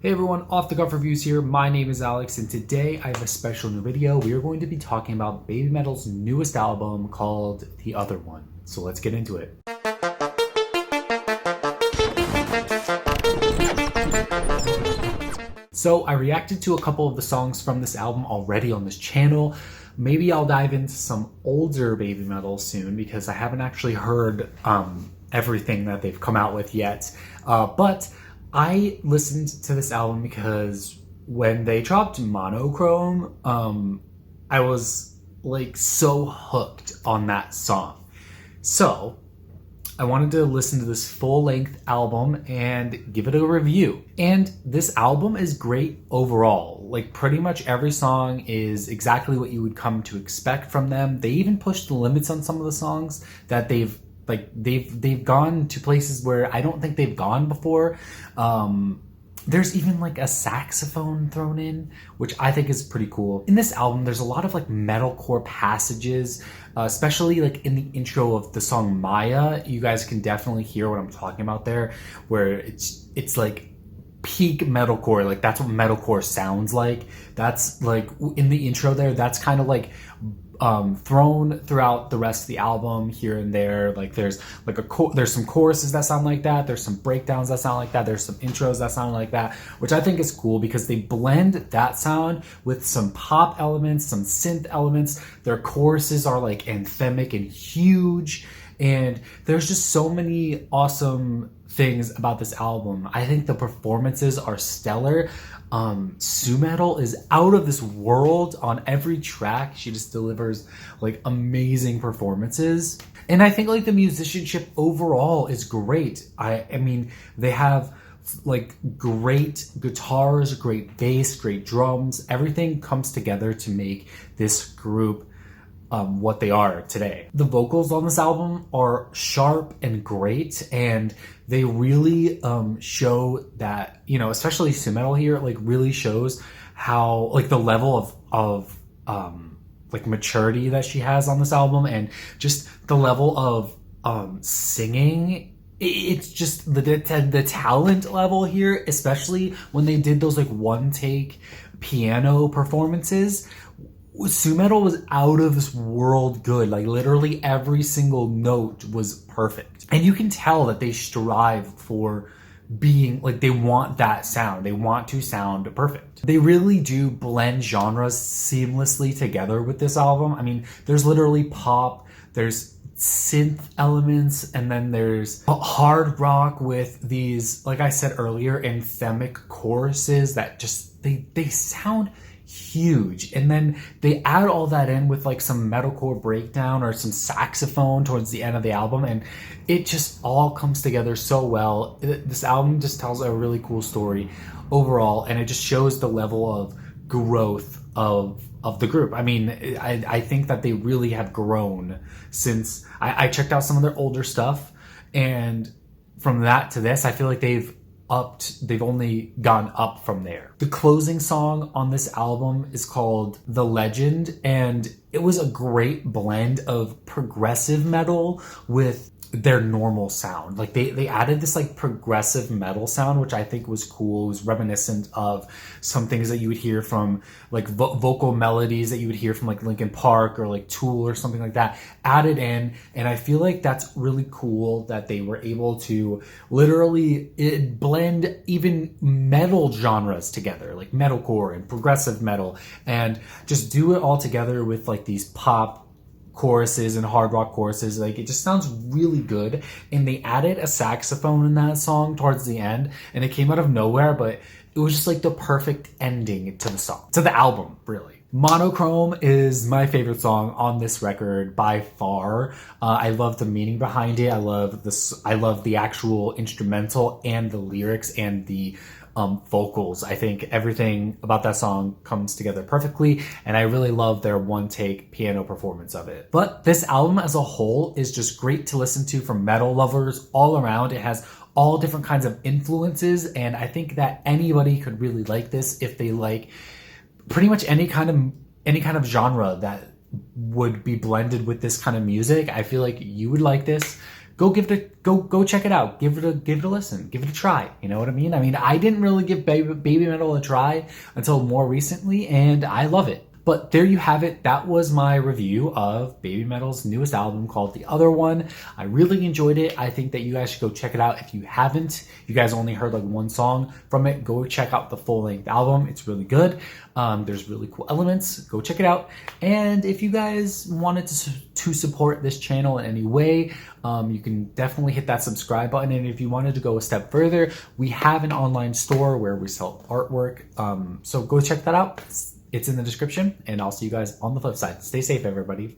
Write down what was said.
Hey everyone, Off the Cuff Reviews here. My name is Alex, and today I have a special new video. We are going to be talking about Babymetal's newest album called The Other One. So let's get into it. So I reacted to a couple of the songs from this album already on this channel. Maybe I'll dive into some older Babymetal soon because I haven't actually heard everything that they've come out with yet. But I listened to this album because when they dropped Monochrome, I was like so hooked on that song. So I wanted to listen to this full-length album and give it a review. And this album is great overall. Like pretty much every song is exactly what you would come to expect from them. They even pushed the limits on some of the songs that they've gone to places where I don't think they've gone before. There's even like a saxophone thrown in, which I think is pretty cool. In this album, there's a lot of like metalcore passages, especially like in the intro of the song Maya. You guys can definitely hear what I'm talking about there, where it's like peak metalcore. Like that's what metalcore sounds like. That's like in the intro there, that's kind of like thrown throughout the rest of the album here and there. Like there's like there's some choruses that sound like that, there's some breakdowns that sound like that, there's some intros that sound like that, which I think is cool because they blend that sound with some pop elements, some synth elements. Their choruses are like anthemic and huge, and there's just so many awesome things about this album. I think the performances are stellar. Babymetal is out of this world on every track. She just delivers like amazing performances, and I think like the musicianship overall is great. I mean they have like great guitars, great bass, great drums. Everything comes together to make this group what they are today. The vocals on this album are sharp and great, and they really show that, you know, especially Babymetal here, like really shows how like the level of like maturity that she has on this album, and just the level of singing. It's just the talent level here, especially when they did those like one take piano performances. Babymetal was out of this world good. Like literally every single note was perfect. And you can tell that they strive for being like, they want that sound. They want to sound perfect. They really do blend genres seamlessly together with this album. I mean, there's literally pop, there's synth elements, and then there's hard rock with these, like I said earlier, anthemic choruses that just, they sound huge. And then they add all that in with like some metalcore breakdown or some saxophone towards the end of the album, and it just all comes together so well. This album just tells a really cool story overall, and it just shows the level of growth of the group. I mean, I think that they really have grown since I checked out some of their older stuff, and from that to this, I feel like they've only gone up from there. The closing song on this album is called The Legend, and it was a great blend of progressive metal with their normal sound. Like they added this like progressive metal sound, which I think was cool. It was reminiscent of some things that you would hear from like vocal melodies that you would hear from like Linkin Park or like Tool or something like that added in. And I feel like that's really cool that they were able to literally blend even metal genres together, like metalcore and progressive metal, and just do it all together with like these pop choruses and hard rock choruses. Like it just sounds really good. And they added a saxophone in that song towards the end, and it came out of nowhere, but it was just like the perfect ending to the song, to the album, really. Monochrome is my favorite song on this record by far. I love the meaning behind it. I love the actual instrumental and the lyrics and the vocals. I think everything about that song comes together perfectly, and I really love their one take piano performance of it. But this album as a whole is just great to listen to for metal lovers all around. It has all different kinds of influences, and I think that anybody could really like this if they like pretty much any kind of genre that would be blended with this kind of music. I feel like you would like this. go go check it out. Give it a listen. Give it a try. You know what I mean? I mean, I didn't really give Babymetal a try until more recently, and I love it. But there you have it. That was my review of Babymetal's newest album called The Other One. I really enjoyed it. I think that you guys should go check it out. If you haven't, you guys only heard like one song from it, go check out the full-length album. It's really good. There's really cool elements. Go check it out. And if you guys wanted to support this channel in any way, you can definitely hit that subscribe button. And if you wanted to go a step further, we have an online store where we sell artwork. So go check that out. It's in the description, and I'll see you guys on the flip side. Stay safe, everybody.